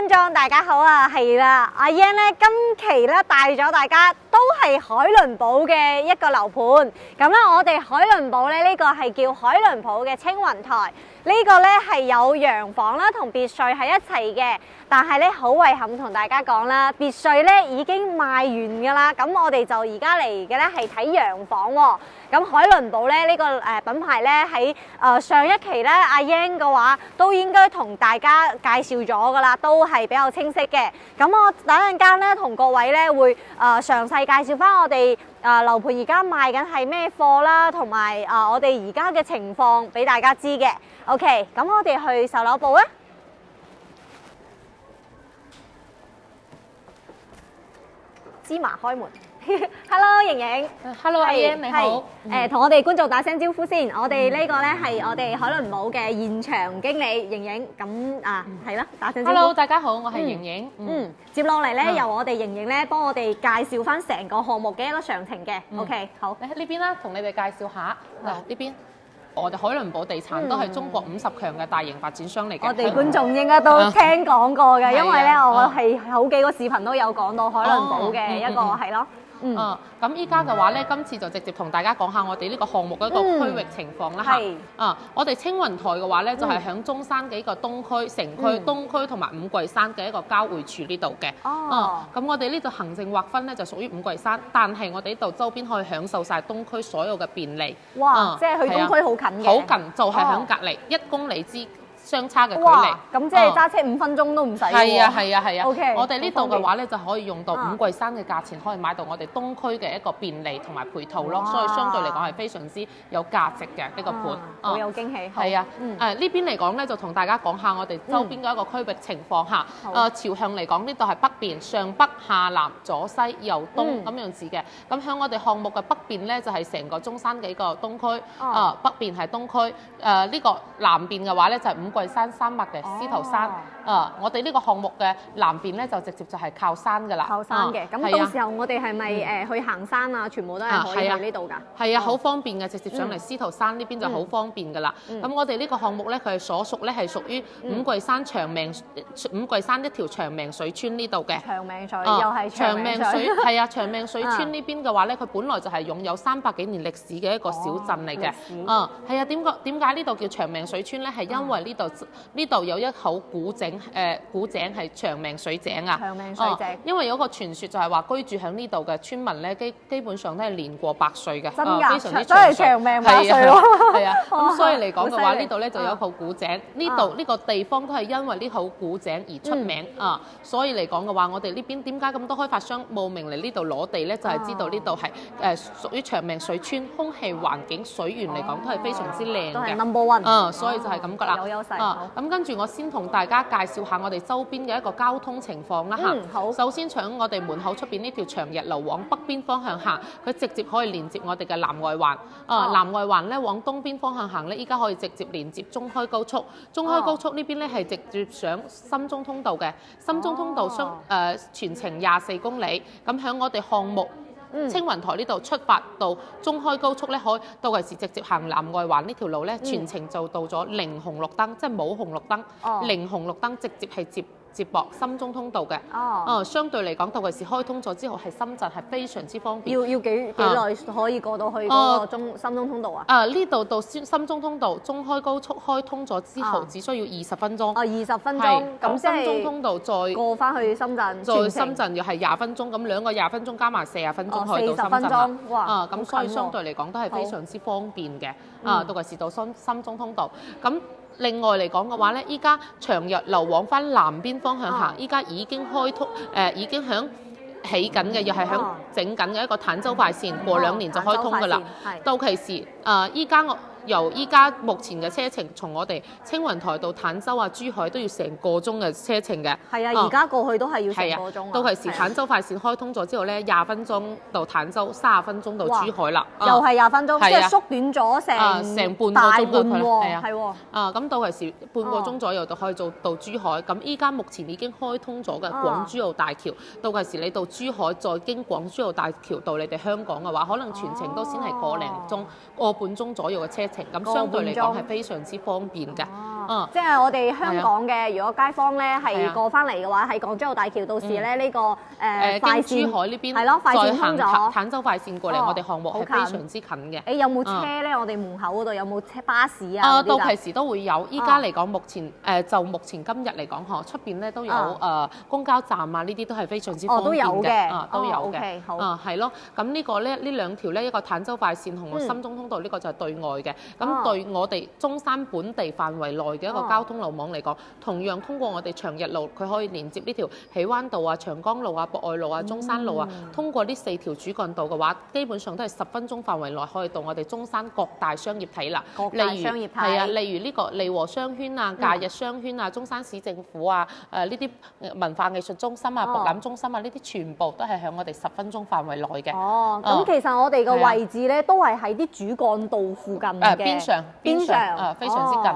觀眾大家好啊，係啦，阿 Yan 咧今期咧帶咗大家都係海倫堡嘅一個樓盤，咁咧我哋海倫堡咧呢個係叫海倫堡嘅青雲台，呢個咧係有洋房啦同別墅喺一齊嘅，但係咧好遺憾同大家講啦，別墅咧已經賣完㗎啦，咁我哋就而家嚟嘅咧係睇洋房喎。咁海倫堡咧呢個品牌咧喺上一期咧阿 Yan 嘅話都應該同大家介紹咗㗎啦，都係比較清晰嘅。咁我等陣間咧同各位咧會詳細介紹翻我哋樓盤而家賣緊係咩貨啦，同埋我哋而家嘅情況俾大家知嘅。OK， 咁我哋去售樓部啊。芝麻開門。Hello， 瑩瑩。Hello， 阿 Yan 你好。同我哋觀眾打聲招呼先。我哋呢個咧係我哋海倫堡嘅現場經理瑩瑩。咁係啦，打聲招呼。Hello， 大家好，我係瑩瑩。接落嚟咧，由我哋瑩瑩咧幫我哋介紹翻成個項目嘅一個詳情嘅。OK， 好。你喺呢邊啦，同你哋介紹下。嗱，呢邊我哋海倫堡地產都係中國50強嘅大型發展商嚟嘅。我哋觀眾應該都聽講過嘅，因為咧我係好幾個視頻都有講到海倫堡嘅一個係咯。咁依家嘅話咧，今次就直接同大家講下我哋呢個項目一個區域情況啦嚇。我哋青雲台嘅話咧，就係響中山嘅一個東區、城區、東區同埋五桂山嘅一個交匯處呢度嘅。咁我哋呢度行政劃分咧就屬於五桂山，但係我哋呢度周邊可以享受晒東區所有嘅便利。哇！即係去東區好近嘅。好近，就係響隔離1公里之相差嘅距離，咁即係揸車5分鐘都唔使喎。係啊。OK， 我哋呢度嘅話咧，就可以用到五桂山嘅價錢，可以買到我哋東區嘅一個便利同埋配套咯，所以相對嚟講係非常之有價值嘅呢個盤。好有驚喜。係啊，呢邊嚟講咧，就同大家講下我哋周邊嘅一個區域情況嚇。朝向嚟講，呢度係北邊，上北下南左西右東咁樣子嘅。咁喺我哋項目嘅北邊咧，就係成個中山嘅一個東區，北邊係東區。呢個南邊嘅話咧，就係五桂山山脈嘅獅頭山，我哋呢個項目嘅南邊咧就直接就係靠山㗎啦。靠山嘅，咁到時候我哋係咪去行山啊？全部都係可以去呢度㗎？係啊，好方便嘅，直接上嚟獅頭山呢邊就好方便㗎啦。咁我哋呢個項目咧，佢係所屬咧係屬於五桂山五桂山一條長命水村呢度嘅。長命水又係長命水，係啊，長命水村呢邊嘅話咧，佢本來就係擁有300幾年歷史嘅一個小鎮嚟嘅。係啊，點解呢度叫長命水村咧？係因為呢度有一口古井，古井係長命水井啊！長命水井，因為有個傳說就係話居住喺呢度嘅村民咧，基本上都係年過100歲嘅，非常之長壽，都係長命100歲咯。係啊，咁所以嚟講嘅話，呢度咧就有一口古井，呢個地方都係因為呢口古井而出名啊！所以嚟講嘅話，我哋呢邊點解咁多開發商慕名嚟呢度攞地咧？就係知道呢度係屬於長命水村，空氣環境、水源嚟講都係非常之靚嘅，都係 number one。所以就係咁㗎啦。有優勢。咁跟住我先同大家介紹下我哋周邊嘅一個交通情況啦嚇。好。首先從我哋門口出邊呢條長日路往北邊方向行，佢直接可以連接我哋嘅南外環。南外環咧往東邊方向行咧，依家可以直接連接中開高速。中開高速呢邊咧係直接上深中通道嘅。深中通道全程24公里。咁喺我哋項目青雲台呢度出發到中開高速咧，可以到時直接行南外環呢條路咧，全程就到咗零紅綠燈，即係冇紅綠燈，零紅綠燈直接係接駁深中通道嘅。相對嚟講，到時開通咗之後，係深圳係非常之方便。要幾耐可以過到去嗰個深中通道啊？呢度到深中通道中開高速開通咗之後，只需要20分鐘。20分鐘，咁深中通道再過翻去深圳，再深圳又係20分鐘，咁兩個20分鐘加埋40分鐘可以到深圳啦。哇！咁所以相對嚟講都係非常之方便嘅。到時到深中通道咁。另外嚟講嘅話咧，依家長日流往翻南邊方向行，依家已經開通，已經響起緊嘅，又係響整緊嘅一個坦洲快線，過2年就開通㗎啦。到期時，由依家目前嘅車程，從我哋青雲台到坦洲啊、珠海都要成個鐘嘅車程嘅。係啊，而家過去都係要成個鐘。到期時坦洲快線開通咗之後咧，20分鐘到坦洲，30分鐘到珠海啦。又係20分鐘，即係縮短咗成半個鐘喎。係喎。咁到期時半個鐘左右就可以做到珠海。咁依家目前已經開通咗嘅廣珠澳大橋，到期時你到珠海再經廣珠澳大橋到你哋香港嘅話，可能全程都先係個半鐘左右嘅車程。咁相對嚟講係非常之方便嘅。即係我哋香港嘅，如果街坊咧係過翻嚟嘅話，喺港珠澳大橋到時咧呢個快線珠海呢邊係咯，快線再行通咗。坦洲快線過嚟，我哋項目係非常之近嘅。誒有冇車咧？我哋門口嗰度有冇車巴士啊？到期時都會有。依家嚟講，目前就目前今日嚟講，嗬，出邊咧都有公交站啊，呢啲都係非常之方便嘅。都有嘅。係咯。咁呢個咧，呢兩條咧，一個坦洲快線同深中通道，呢個就係對外嘅。咁對我哋中山本地範圍內嘅一個交通路網嚟講，同樣通過我哋長日路，佢可以連接呢條喜灣道啊、長江路啊、博愛路啊、中山路啊，通過呢4條主幹道嘅話，基本上都係10分鐘範圍內可以到我哋中山各大商業體啦。例如係啊，例如呢個利和商圈啊、假日商圈啊、中山市政府啊、呢啲文化藝術中心啊、博覽中心啊，呢啲全部都係喺我哋10分鐘範圍內嘅。咁其實我哋嘅位置咧都係喺啲主幹道附近嘅。邊上非常之近。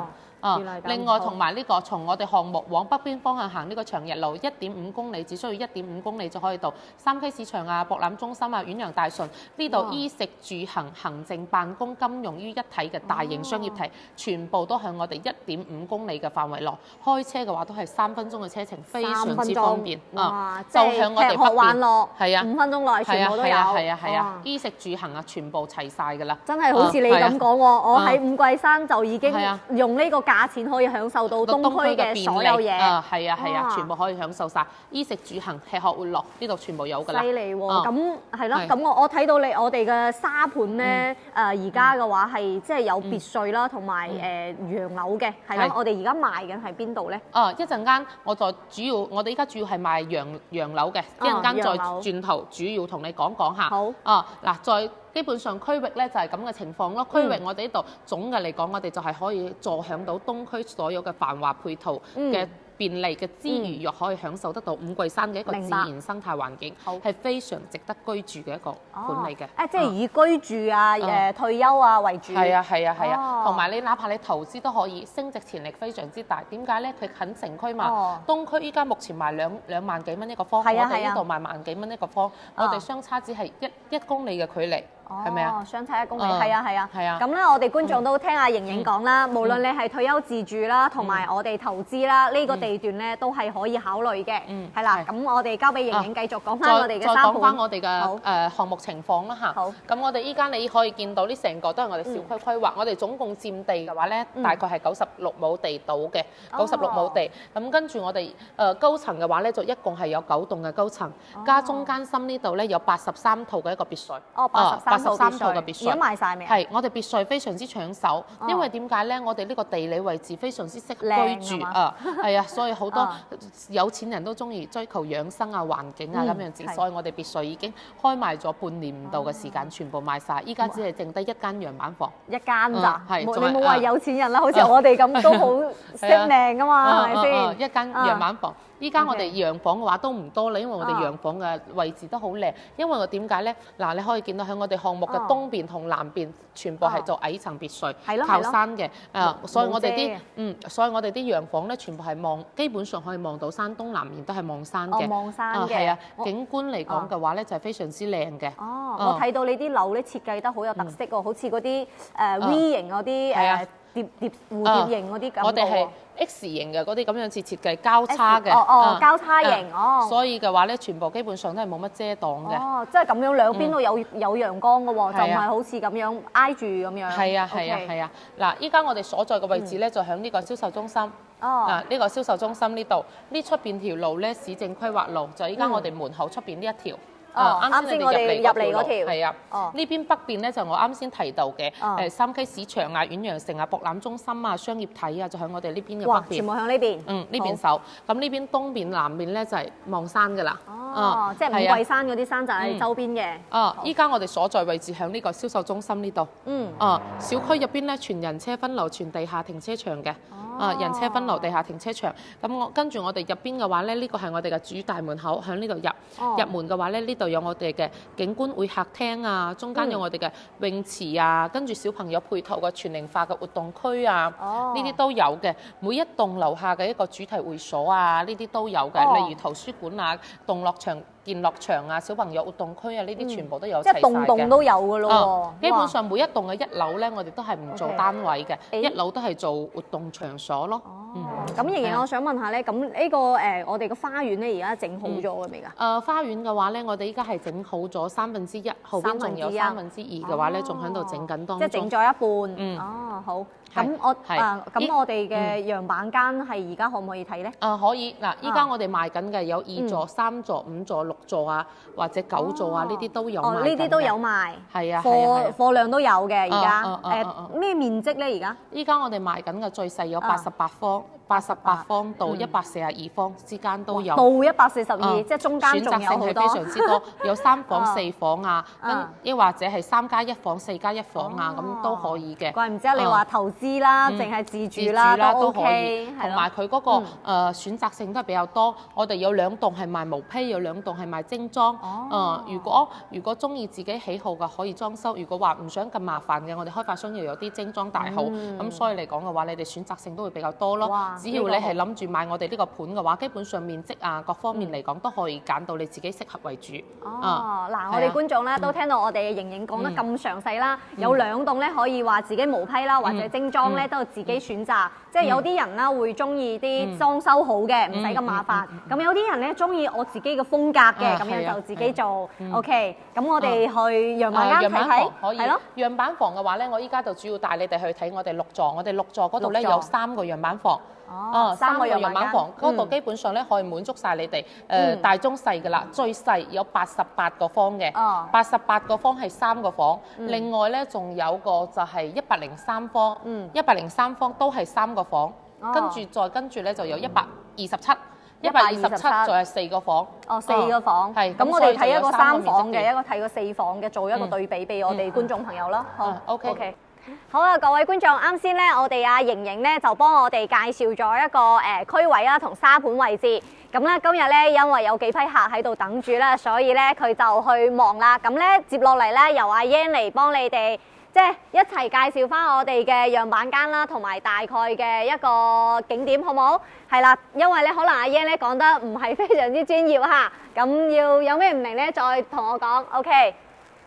另外同埋呢個從我哋項目往北邊方向行呢個長日路1.5公里，只需要1.5公里就可以到三溪市場啊、博覽中心啊、遠洋大順呢度衣食住行、行政辦公、金融於一體嘅大型商業體，全部都喺我哋1.5公里嘅範圍內。開車嘅話都係3分鐘嘅車程，非常之方便。就喺我哋北邊。係啊， 5分鐘內全部都有。係啊，衣食住行啊，全部齊晒㗎啦。真係好似你咁講喎，我喺五桂山就已經用呢個價錢可以享受到東區嘅所有嘢。係啊，全部可以享受晒，衣食住行、吃喝玩樂呢度全部有㗎啦。犀利喎！咁係咯，咁我睇到我哋嘅沙盤咧，而家嘅話係即係有別墅啦，同埋洋樓嘅，係咯。我哋而家賣緊喺邊度咧？一陣間我哋依家主要係賣洋樓嘅，一陣間再轉頭主要同你講下。好。嗱，再基本上區域咧就係咁嘅情況咯。區域我哋呢度總嘅嚟講，我哋就係可以坐享到東區所有嘅繁華配套嘅便利嘅之餘，又可以享受得到五桂山嘅一個自然生態環境，係非常值得居住嘅一個盤嚟嘅。即係以居住啊、退休啊為主。係啊，同埋你哪怕你投資都可以，升值潛力非常之大。點解咧？佢近城區嘛，東區依家目前賣兩萬幾蚊一個方，我哋呢度賣萬幾蚊一個方，我哋相差只係一公里嘅距離。係咪啊？相差1公里，係啊。咁咧，我哋觀眾都聽阿瑩瑩講啦，無論你係退休自住啦，同埋我哋投資啦，呢個地段咧都係可以考慮嘅。係啦，咁我哋交俾瑩瑩繼續講翻我哋嘅沙盤。再講翻我哋嘅項目情況啦嚇。好。咁我哋依家你可以見到呢成個都係我哋小區規劃，我哋總共佔地嘅話咧，大概係96畝地到嘅，96畝地。咁跟住我哋高層嘅話咧，就一共係有9棟嘅高層，加中間心呢度咧有83套嘅一個別墅。83套嘅別墅，而家賣晒未？係，我哋別墅非常之搶手，因為點解咧？我哋呢個地理位置非常之適合居住啊，係啊，所以好多有錢人都中意追求養生啊、環境啊咁樣子，所以我哋別墅已經開賣咗半年唔到嘅時間，全部賣晒。依家只係剩低1間洋板房，一間咋？係，你冇話有錢人啦，好似我哋咁都好惜命噶嘛，係咪先？一間洋板房。依家我哋洋房嘅話都唔多啦，因為我哋洋房嘅位置都好靚。因為我點解咧？嗱，你可以見到喺我哋項目嘅東邊同南邊，全部係做矮層別墅，靠山嘅。所以我哋啲洋房咧，全部係望，基本上可以望到山，東南面都係望山嘅。望山嘅。係啊，景觀嚟講嘅話咧，就係非常之靚嘅。我睇到你啲樓咧設計得好有特色喎，好似嗰啲V 型嗰啲蝴蝶形嗰啲咁。我哋係 X 型嘅嗰啲咁樣設計交叉嘅，交叉型，所以嘅話咧，全部基本上都係冇乜遮擋嘅。即係咁樣兩邊都有陽光嘅喎，就唔係好似咁樣挨住咁樣。係啊。嗱，依家我哋所在嘅位置咧，就喺呢個銷售中心。呢個銷售中心呢度，呢出邊條路咧，市政規劃路，就依家我哋門口出邊呢一條。啱先我哋入嚟嗰條，係啊，呢邊北邊咧就我啱先提到嘅三溪市場啊、遠洋城啊、博覽中心啊、商業體啊，就喺我哋呢邊嘅北邊。全部向呢邊。呢邊守。咁呢邊東邊、南邊咧就係望山㗎啦。即係五桂山嗰啲山就喺周邊嘅。依家我哋所在位置喺呢個銷售中心呢度。小區入邊咧全人車分流、全地下停車場嘅。人車分流、地下停車場。咁跟住我哋入邊嘅話咧，呢個係我哋嘅主大門口，喺呢度入門嘅話咧，呢度有我哋嘅景觀會客廳啊，中間有我哋嘅泳池啊，跟住小朋友配套嘅全齡化嘅活動區啊，呢啲都有嘅。每一棟樓下嘅一個主題會所啊，呢啲都有嘅。例如圖書館啊、動樂場、健樂場啊、小朋友活動區啊，呢啲全部都有齊晒嘅。即係棟棟都有㗎咯喎。基本上每一棟嘅1樓咧，我哋都係唔做單位嘅，1樓都係做活動場所咯。咁仍然我想問下咧，咁呢個我哋個花園咧，而家整好咗嘅未㗎？花園嘅話咧，我哋依家係整好咗1/3，後邊仲有2/3嘅話咧，仲喺度整緊當中。即係整咗一半。哦，好。咁我哋嘅樣板間係而家可唔可以睇咧？可以。嗱，依家我哋賣緊嘅有2座、3座、5座、6座啊，或者9座啊，呢啲都有賣。呢啲都有賣。係啊。貨量都有嘅而家。咩面積咧？而家？依家我哋賣緊嘅最細有88方。88方到142方之間都有，到142，即係中間仲有好多。選擇性係非常之多，有3房4房啊，亦或者係3+1房、4+1房啊，咁都可以嘅。怪唔知你話投資啦，淨係自住啦都可以，同埋佢嗰個選擇性都係比較多。我哋有2棟係賣毛坯，有2棟係賣精裝。如果中意自己喜好嘅可以裝修，如果話唔想咁麻煩嘅，我哋開發商又有啲精裝大號，咁所以嚟講嘅話，你哋選擇性都會比較多咯。只要你係諗住買我哋呢個盤嘅話，基本上面積啊各方面嚟講都可以揀到你自己適合為主。嗱，我哋觀眾咧都聽到我哋嘅瑩瑩講得咁詳細啦，有2棟咧可以話自己毛坯啦，或者精裝咧都自己選擇。即係有啲人啦會中意啲裝修好嘅，唔使咁麻煩。咁有啲人咧中意我自己嘅風格嘅，咁樣就自己做。OK，咁我哋去樣板間睇睇，係咯。樣板房嘅話咧，我依家就主要帶你哋去睇我哋6座，我哋6座嗰度咧有3個樣板房。3個樣板房嗰度基本上咧可以滿足晒你哋大中細㗎啦。最細有88個方嘅，88個方係3個房。另外咧仲有個就係103方，103方都係3個房。跟住咧就有127就係4個房。4個房。係。咁我哋睇一個3房嘅，一個睇個4房嘅，做一個對比俾我哋觀眾朋友啦。好。OK。好啊，各位觀眾，啱先咧，我哋阿瑩瑩咧就幫我哋介紹咗一個區位啦，同沙盤位置。咁咧今日咧，因為有幾批客喺度等住啦，所以咧佢就去忙啦。咁咧接落嚟咧，由阿 Yan 嚟幫你哋即係一齊介紹翻我哋嘅樣板間啦，同埋大概嘅一個景點，好唔好？係啦，因為咧可能阿 Yan 咧講得唔係非常之專業嚇，咁要有咩唔明咧，再同我講。OK。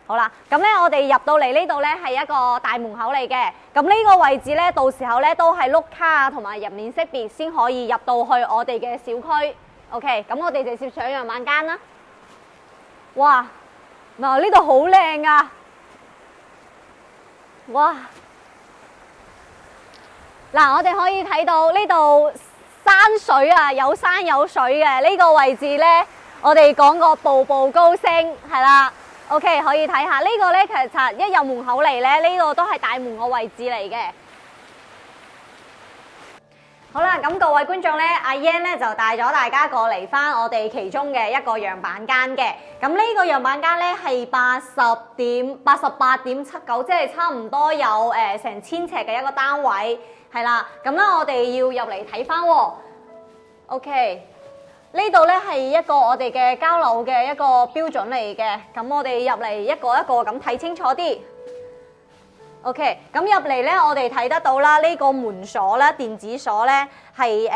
好啦，咁咧我哋入到嚟呢度咧係一個大門口嚟嘅，咁呢個位置咧到時候咧都係碌卡啊同埋人面識別先可以入到去我哋嘅小區。OK， 咁我哋直接上樣板間啦。哇，嗱呢度好靚啊！哇，嗱我哋可以睇到呢度山水啊，有山有水嘅呢個位置咧，我哋講個步步高升係啦。OK， 可以睇下呢個咧，其實一入門口嚟咧，呢個都係大門個位置嚟嘅。好啦，咁各位觀眾咧，阿 Yan 咧就帶咗大家過嚟翻我哋其中嘅一個樣板間嘅。咁呢個樣板間咧係88.79，即係差唔多有成1000尺嘅一個單位，係啦。咁咧我哋要入嚟睇翻喎。OK。呢度咧係一個我哋嘅交樓嘅一個標準嚟嘅，咁我哋入嚟一個一個咁睇清楚啲。OK， 咁入嚟咧，我哋睇得到啦，呢個門鎖咧，電子鎖咧係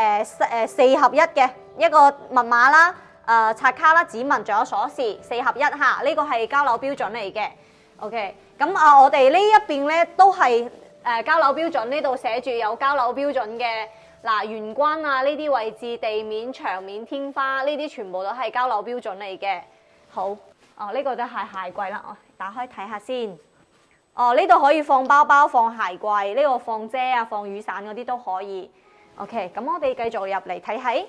4合一嘅一個密碼啦，刷卡啦、指紋仲有鎖匙4合一嚇，呢個係交樓標準嚟嘅。OK， 咁我哋呢一邊咧都係交樓標準，呢度寫住有交樓標準嘅。嗱，玄關啊，呢啲位置、地面、牆面、天花，呢啲全部都係交樓標準嚟嘅。好，呢個都係鞋櫃啦，我打開睇下先。呢度可以放包包、放鞋櫃，呢個放遮啊、放雨傘嗰啲都可以。OK， 咁我哋繼續入嚟睇睇。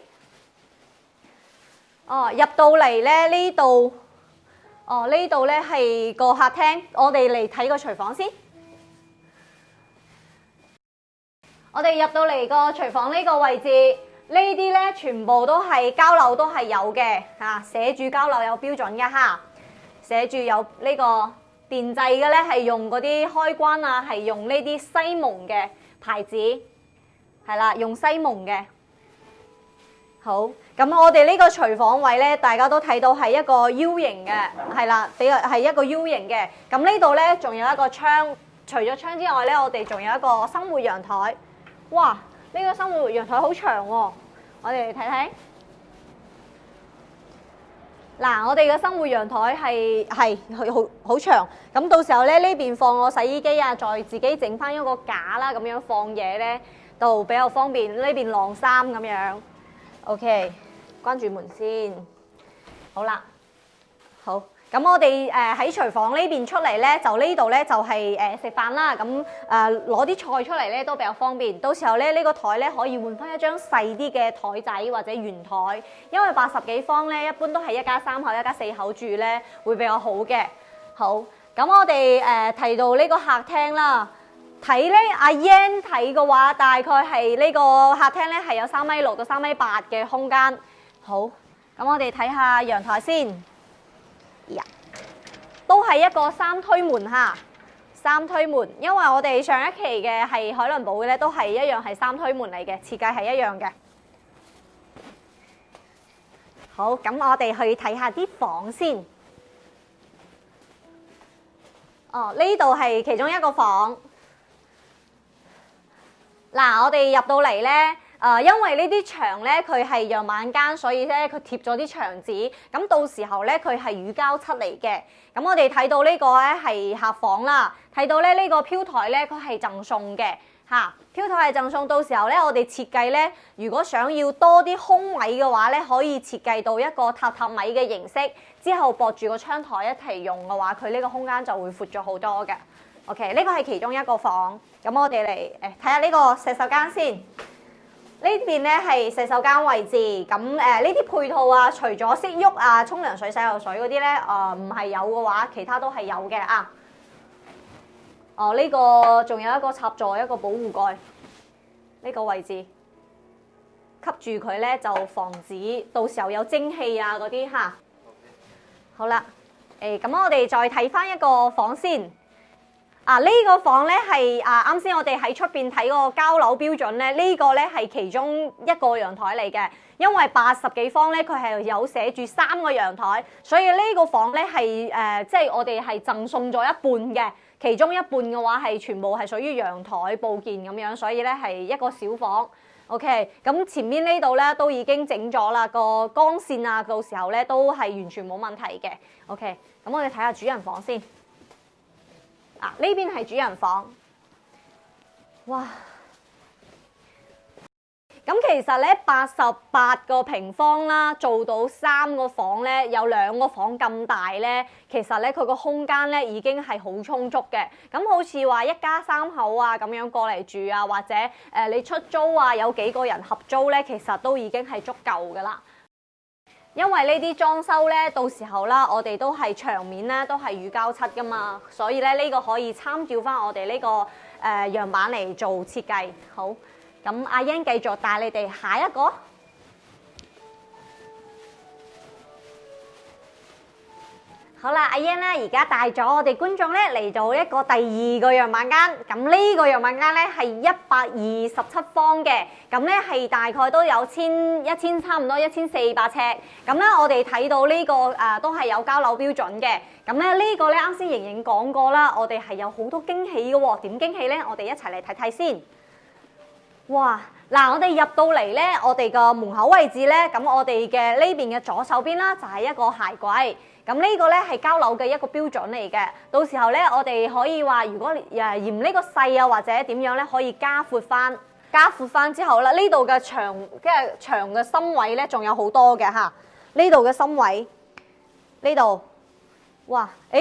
入到嚟咧呢度，呢度咧係個客廳，我哋嚟睇個廚房先。我哋入到嚟個廚房呢個位置，呢啲咧全部都係交樓都係有嘅嚇，寫住交樓有標準嘅嚇，寫住有呢個電掣嘅咧係用嗰啲開關啊，係用呢啲西蒙嘅牌子，係啦，用西蒙嘅。好，咁我哋呢個廚房位咧，大家都睇到係一個 U 型嘅，係啦，係一個 U 型嘅。咁呢度咧仲有一個窗，除咗窗之外咧，我哋仲有一個生活陽台。哇！呢個生活陽台好長喎，我哋嚟睇睇。嗱，我哋嘅生活陽台係好長，咁到時候咧呢邊放我洗衣機啊，再自己整翻一個架啦，咁樣放嘢咧，就比較方便。呢邊晾衫咁樣。OK， 關住門先。好啦，好。咁我哋喺廚房呢邊出嚟咧，就呢度咧就係食飯啦。咁攞啲菜出嚟咧都比較方便。到時候咧呢個台咧可以換翻一張細啲嘅台仔或者圓台，因為80幾方咧一般都係一家3口、一家4口住咧會比較好嘅。好，咁我哋提到呢個客廳啦，睇咧阿 Yan 睇嘅話，大概係呢個客廳咧係有3.6米到3.8米嘅空間。好，咁我哋睇下陽台先。都係一個3推門嚇，3推門，因為我哋上一期嘅係海倫堡嘅咧，都係一樣係3推門嚟嘅，設計係一樣嘅。好，咁我哋去睇下啲房先。哦，呢度係其中一個房。嗱，我哋入到嚟咧。因為呢啲牆咧，佢係樣板間，所以咧佢貼咗啲牆紙。咁到時候咧，佢係乳膠漆嚟嘅。咁我哋睇到呢個咧係客房啦，睇到咧呢個飄台咧，佢係贈送嘅嚇。飄台係贈送，到時候咧我哋設計咧，如果想要多啲空位嘅話咧，可以設計到一個榻米嘅形式，之後駁住個窗台一齊用嘅話，佢呢個空間就會闊咗好多嘅。OK， 呢個係其中一個房。咁我哋嚟睇下呢個洗手間先。呢邊咧係洗手間位置，咁呢啲配套啊，除咗識喐啊、沖涼水、洗頭水嗰啲咧，唔係有嘅話，其他都係有嘅啊。哦，呢個仲有一個插座，一個保護蓋，呢個位置吸住佢咧，就防止到時候有蒸汽啊嗰啲嚇。好啦，咁我哋再睇翻一個房先。呢個房咧係啱先我哋喺出邊睇嗰個交樓標準咧，呢個咧係其中一個陽台嚟嘅，因為80幾方咧佢係有寫住3個陽台，所以呢個房咧係即係我哋係贈送咗一半嘅，其中一半嘅話係全部係屬於陽台部件咁樣，所以咧係一個小房。OK， 咁前面呢度咧都已經整咗啦，個光線啊，到時候咧都係完全冇問題嘅。OK，咁我哋睇下主人房先。呢邊係主人房，哇！咁其實咧88個平方啦，做到3個房咧，有2個房咁大咧，其實咧佢個空間咧已經係好充足嘅。咁好似話一家3口啊咁樣過嚟住啊，或者你出租啊，有幾個人合租咧，其實都已經係足夠噶啦。因為呢啲裝修咧，到時候啦，我哋都係牆面咧都係乳膠漆噶嘛，所以咧呢個可以參照翻我哋呢個樣板嚟做設計。好，咁阿英繼續帶你哋下一個。好啦，阿英咧而家帶咗我哋觀眾咧嚟到一個第2個樣板間，咁呢個樣板間咧係127方嘅，咁咧係大概都有1000差唔多1400尺，咁咧我哋睇到呢個都係有交樓標準嘅，咁咧呢個咧啱先瑩瑩講過啦，我哋係有好多驚喜嘅喎，點驚喜咧？我哋一齊嚟睇睇先。哇！嗱，我哋入到嚟咧，我哋個門口位置咧，咁我哋嘅呢邊嘅左手邊啦，就係一個鞋櫃。咁呢個咧係交樓嘅一個標準嚟嘅，到時候咧我哋可以話，如果嫌呢個細啊或者點樣咧，可以加闊翻之後啦，呢度嘅牆即係牆嘅深位咧，仲有好多嘅嚇，呢度嘅深位，呢度，哇，呢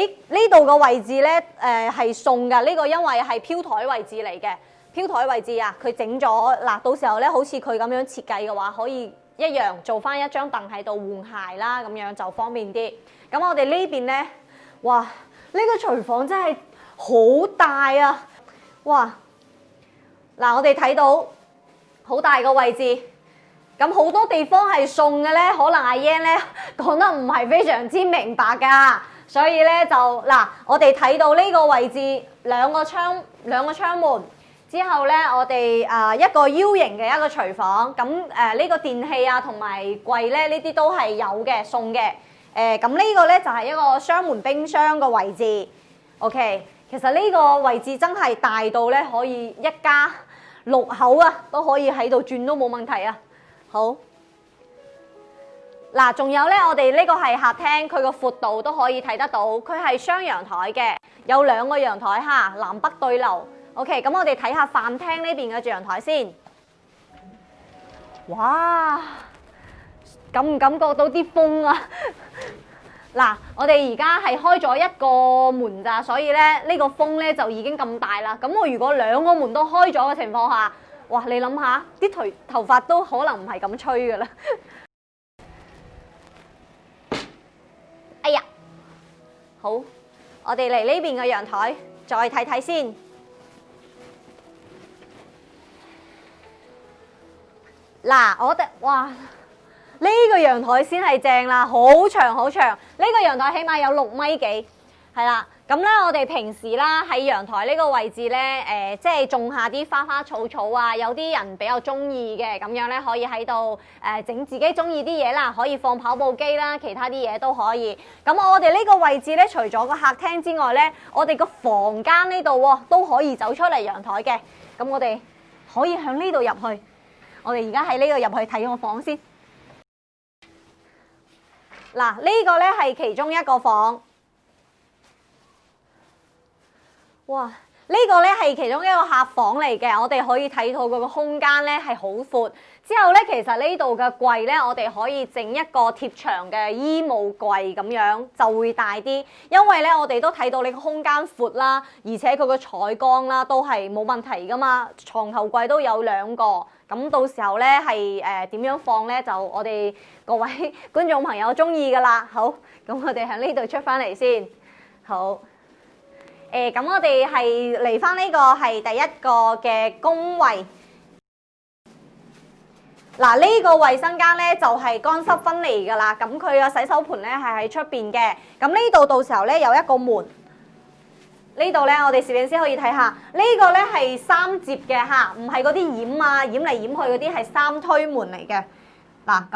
度嘅位置咧係送㗎，呢個因為係飄台位置嚟嘅，飄台位置啊，佢整咗嗱，到時候咧好似佢咁樣設計嘅話，可以一樣做翻一張凳喺度換鞋啦，咁樣就方便啲。咁我哋呢邊咧，哇！呢個廚房真係好大啊！哇！嗱，我哋睇到好大個位置，咁好多地方係送嘅咧，可能阿 Yan 咧講得唔係非常之明白㗎，所以咧就嗱，我哋睇到呢個位置兩個窗門。之後咧，我哋一個 U 型嘅一個廚房，咁呢個電器啊同埋櫃咧，呢啲都係有嘅送嘅。咁呢個咧就係一個雙門冰箱嘅位置。OK， 其實呢個位置真係大到咧可以一家6口啊都可以喺度轉都冇問題啊。好，嗱，仲有咧，我哋呢個係客廳，佢個闊度都可以睇得到，佢係雙陽台嘅，有2個陽台嚇，南北對流。OK， 咁我哋睇下飯廳呢邊嘅陽台先。哇，感唔感覺到啲風啊？嗱，我哋而家係開咗1個門咋，所以咧呢個風咧就已經咁大啦。咁我如果2個門都開咗嘅情況下，哇！你諗下，啲頭髮都可能唔係咁吹㗎啦。哎呀，好，我哋嚟呢邊嘅陽台再睇睇先。嗱，我哋哇，呢個陽台先係正啦，好長好長。呢個陽台起碼有6米幾，係啦。咁咧，我哋平時啦喺陽台呢個位置咧，即係種下啲花花草草啊，有啲人比較中意嘅，咁樣咧可以喺度整自己中意啲嘢啦，可以放跑步機啦，其他啲嘢都可以。咁我哋呢個位置咧，除咗個客廳之外咧，我哋個房間呢度都可以走出嚟陽台嘅。咁我哋可以向呢度入去。我哋而家喺呢度入去睇個房先。嗱，呢個咧係其中一個房。哇！呢個咧係其中一個客房嚟嘅，我哋可以睇到佢個空間咧係好闊。之後咧，其實呢度嘅櫃咧，我哋可以整一個貼牆嘅衣帽櫃咁樣，就會大啲。因為咧，我哋都睇到你個空間闊啦，而且佢個採光啦都係冇問題噶嘛。床頭櫃都有2個，咁到時候咧係點樣放咧，就我哋各位觀眾朋友中意噶啦。好，咁我哋喺呢度出翻嚟先。好。咁我哋係嚟翻呢個係第一個嘅公衛。嗱，呢個衛生間咧就係乾濕分離㗎啦。咁佢個洗手盆咧係喺出邊嘅。咁呢度到時候咧有一個門。呢度咧我哋攝影師可以睇下，呢個咧係3摺嘅嚇，唔係嗰啲掩啊掩嚟掩去嗰啲係3推門嚟嘅。嗱，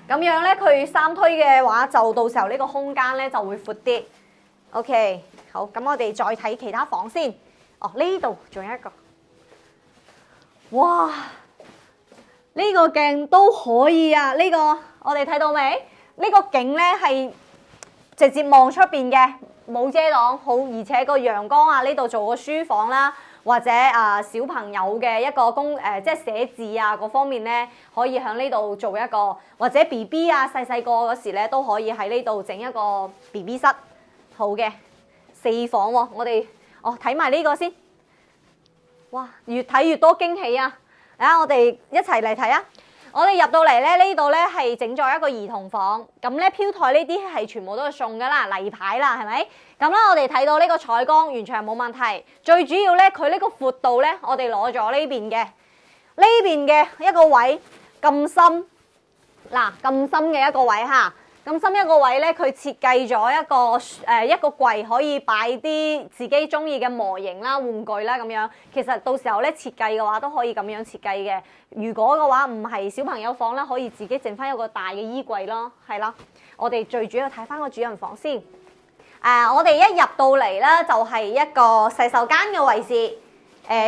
咁樣咧佢3推嘅話，就到時候呢個空間咧就會闊啲。OK， 好，咁我哋再睇其他房先。哦，呢度仲有一個，哇！呢個鏡都可以啊！呢個我哋睇到未？呢個景咧係直接望出邊嘅，冇遮擋，好，而且個陽光啊，呢度做個書房啦，或者小朋友嘅一個即係寫字啊嗰方面咧，可以喺呢度做一個，或者 BB 啊細個嗰時咧都可以喺呢度整一個 BB 室。好嘅，4房喎，我哋睇埋呢個先。哇，越睇越多驚喜啊！我哋一齊嚟睇啊！我哋入到嚟咧，呢度咧係整咗一個兒童房，咁咧飄台呢啲係全部都係送噶啦，例牌啦，係咪？咁咧我哋睇到呢個採光完全係冇問題，最主要咧佢呢個闊度咧，我哋攞咗呢邊嘅一個位咁深，嗱咁深嘅一個位嚇。咁深一個位咧，佢設計咗一個櫃，可以擺啲自己中意嘅模型啦、玩具啦咁樣。其實到時候咧設計嘅話都可以咁樣設計嘅。如果嘅話唔係小朋友房啦，可以自己整翻一個大嘅衣櫃咯，係啦。我哋最主要睇翻個主人房先。我哋一入到嚟咧就係一個洗手間嘅位置，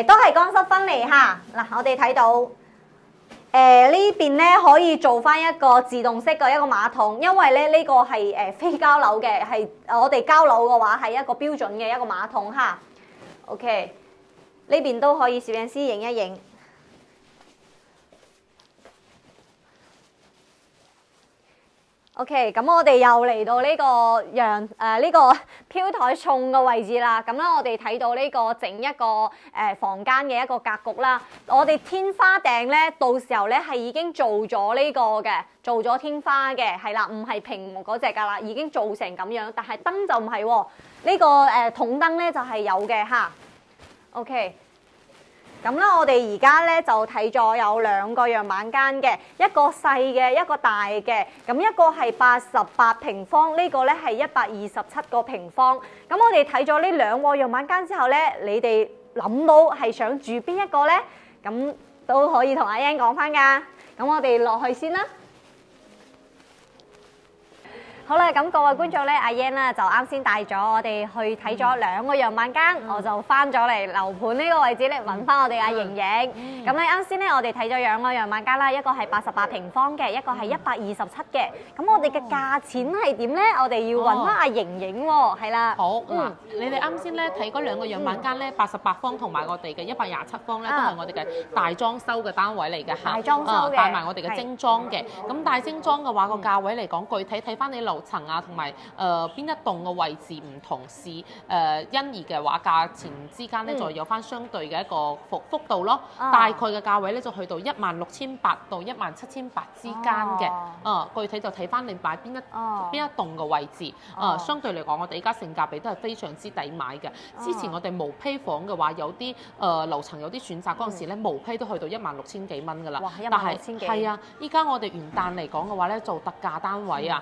都係乾濕分離嚇。嗱，我哋睇到。呢邊咧可以做翻一個自動式嘅一個馬桶，因為咧呢個係非膠樓嘅，係我哋膠樓嘅話係一個標準嘅一個馬桶嚇。OK， 呢邊都可以攝影師影一影。OK， 咁我哋又嚟到呢個呢個飄台重嘅位置啦。咁咧，我哋睇到呢個整一個房間嘅一個格局啦。我哋天花頂咧，到時候咧係已經做咗呢個嘅，做咗天花嘅，係啦，唔係屏幕嗰隻㗎啦，已經做成咁樣。但係燈就唔係喎，呢個筒燈咧就係有嘅嚇。OK。咁咧，我哋而家咧就睇咗有2個樣板間嘅，一個細嘅，一個大嘅。咁一個係88平方，呢個咧係127個平方。咁我哋睇咗呢2個樣板間之後咧，你哋諗到係想住邊一個咧？咁都可以同阿欣講翻㗎。咁我哋落去先啦。好啦，咁各位觀眾咧，阿 Yan 咧就啱先帶咗我哋去睇咗2個樣板間，我就翻咗嚟樓盤呢個位置咧揾翻我哋阿瑩瑩。咁咧啱先咧，我哋睇咗2個樣板間啦，一個係88平方嘅，一個係127嘅。咁我哋嘅價錢係點咧？我哋要揾翻阿瑩瑩喎，係啦。好，你哋啱先咧睇嗰2個樣板間咧，88方同埋我哋嘅127方咧，都係我哋嘅大裝修嘅單位嚟嘅嚇。大裝修嘅，帶埋我哋嘅精裝嘅。咁大精裝嘅話，個價位嚟講，具體睇翻你樓層啊，同埋邊一棟嘅位置唔同是因而嘅話，價錢之間咧就有翻相對嘅一個幅度咯。大概嘅價位咧就去到16,800到17,800之間嘅。具體就睇翻你買邊一棟嘅位置。相對嚟講，我哋而家性價比都係非常之抵買嘅。之前我哋毛坯房嘅話，有啲樓層有啲選擇嗰陣時咧，毛坯都去到16,000幾蚊㗎啦。但係係啊，依家我哋元旦嚟講嘅話咧，做特價單位啊，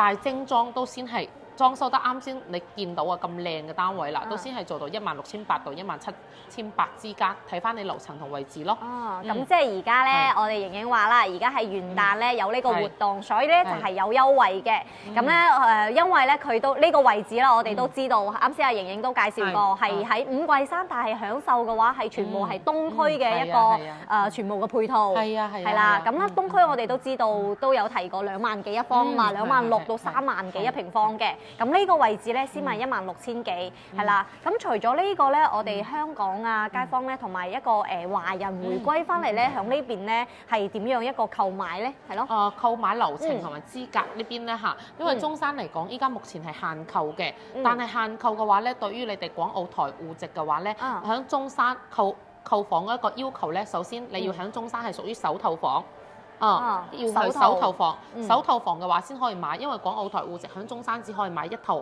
大精裝都先係裝修得啱先，你見到啊咁靚嘅單位啦，都先係做到16,800到17,800之間，睇翻你樓層同位置咯。咁即係而家咧，我哋瑩瑩話啦，而家係元旦咧有呢個活動，所以咧就係有優惠嘅。咁咧因為咧佢都呢個位置啦，我哋都知道，啱先阿瑩瑩都介紹過，係喺五桂山，但係享受嘅話係全部係東區嘅一個全部嘅配套。係啦，咁咧東區我哋都知道都有提過2萬幾一方嘛，26,000到3萬幾一平方嘅。咁呢個位置咧先賣16,000幾，係啦。咁除咗呢個咧，我哋香港啊街坊咧，同埋一個華人回歸翻嚟咧，響呢邊咧係點樣一個購買咧？係咯。購買流程同埋資格呢邊咧嚇，因為中山嚟講，依家目前係限購嘅，但係限購嘅話咧，對於你哋港澳台戶籍嘅話咧，響中山購房一個要求咧，首先你要響中山係屬於首套房。要係首套房，首套房嘅話先可以買，因為港澳台戶籍響中山只可以買一套。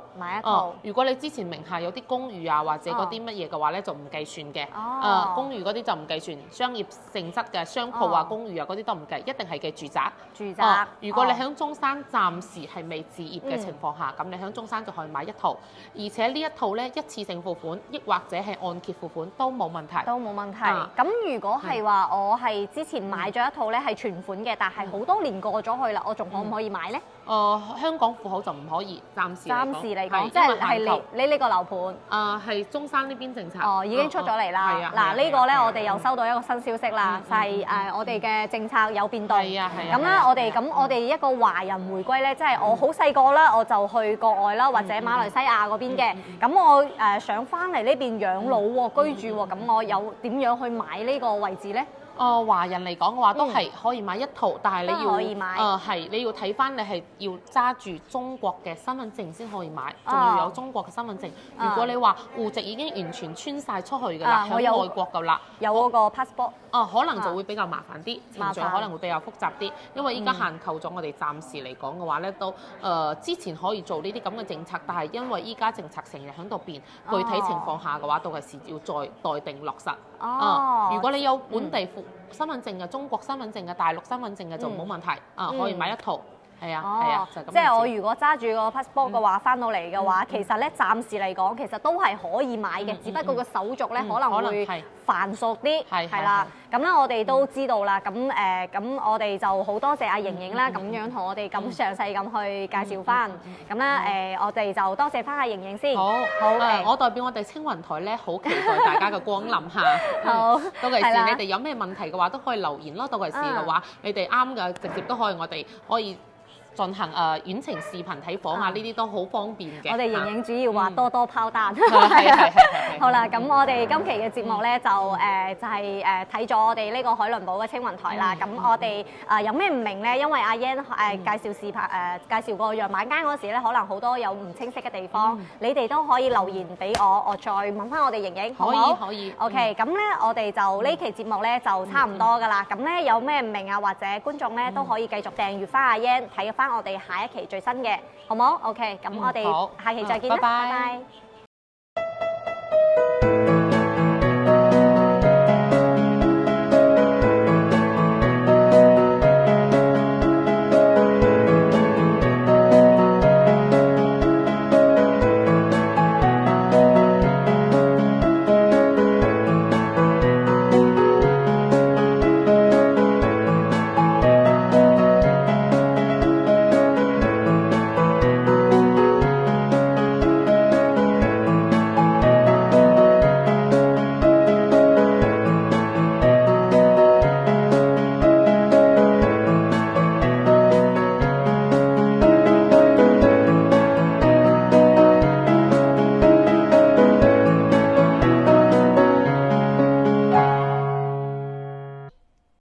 如果你之前名下有啲公寓啊，或者嗰啲乜嘢嘅話咧，就唔計算嘅。公寓嗰啲就唔計算，商業性質嘅商鋪啊、公寓啊嗰啲都唔計，一定係計住宅。如果你響中山暫時係未置業嘅情況下，咁你響中山就可以買一套，而且呢一套咧一次性付款，抑或者係按揭付款都冇問題。咁如果係話我係之前買咗一套咧係全款嘅。但係好多年過咗去啦，我仲可唔可以買咧？香港戶口就唔可以，暫時嚟講，即係你呢個樓盤。係中山呢邊政策。已經出咗嚟啦。嗱呢個咧，我哋又收到一個新消息啦，就係我哋嘅政策有變動。咁咧，我哋一個華人回歸咧，即係我好細個啦，我就去國外啦，或者馬來西亞嗰邊嘅。咁我想翻嚟呢邊養老喎，居住喎，咁我有點樣去買呢個位置咧？華人嚟講嘅話，都係可以買一套，但係你要睇翻你係要揸住中國嘅身份證先可以買，仲要有中國嘅身份證。如果你話戶籍已經完全穿晒出去㗎啦，喺外國㗎啦，有嗰個 passport，可能就會比較麻煩啲，程序可能會比較複雜啲。因為依家限購咗，我哋暫時嚟講嘅話咧，都之前可以做呢啲咁嘅政策，但係因為依家政策成日喺度變，具體情況下嘅話，到時要再待定落實。如果你有本地身份證嘅、中國身份證嘅、大陸身份證嘅就冇問題，可以買一套。係啊，就咁。即係我如果揸住個 passport 嘅話，翻到嚟嘅話，其實咧暫時嚟講，其實都係可以買嘅，只不過個手續咧可能會繁瑣啲。係啦，咁咧我哋都知道啦。咁我哋就好多謝阿瑩瑩啦，咁樣同我哋咁詳細咁去介紹翻。咁咧我哋就多謝翻阿瑩瑩先。好，我代表我哋青雲台咧，好期待大家嘅光臨嚇。好，到時你哋有咩問題嘅話，都可以留言咯。到時嘅話，你哋啱嘅直接都可以，我哋可以進行遠程視頻睇房啊，呢啲都好方便嘅。我哋瑩瑩主要話多多拋單。好啦，咁我哋今期嘅節目咧就係睇咗我哋呢個海倫堡嘅青雲台啦。咁我哋有咩唔明咧？因為阿 Yan 介紹視頻介紹個樣板間嗰時咧，可能好多有唔清晰嘅地方，你哋都可以留言俾我再問翻我哋瑩瑩，好唔好？可以。OK，咁咧我哋就呢期節目咧就差唔多噶啦。咁咧有咩唔明啊，或者觀眾咧都可以繼續訂閱翻阿 Yan 睇翻我哋下一期最新嘅，好冇？OK，咁我哋下期再見啦，拜拜。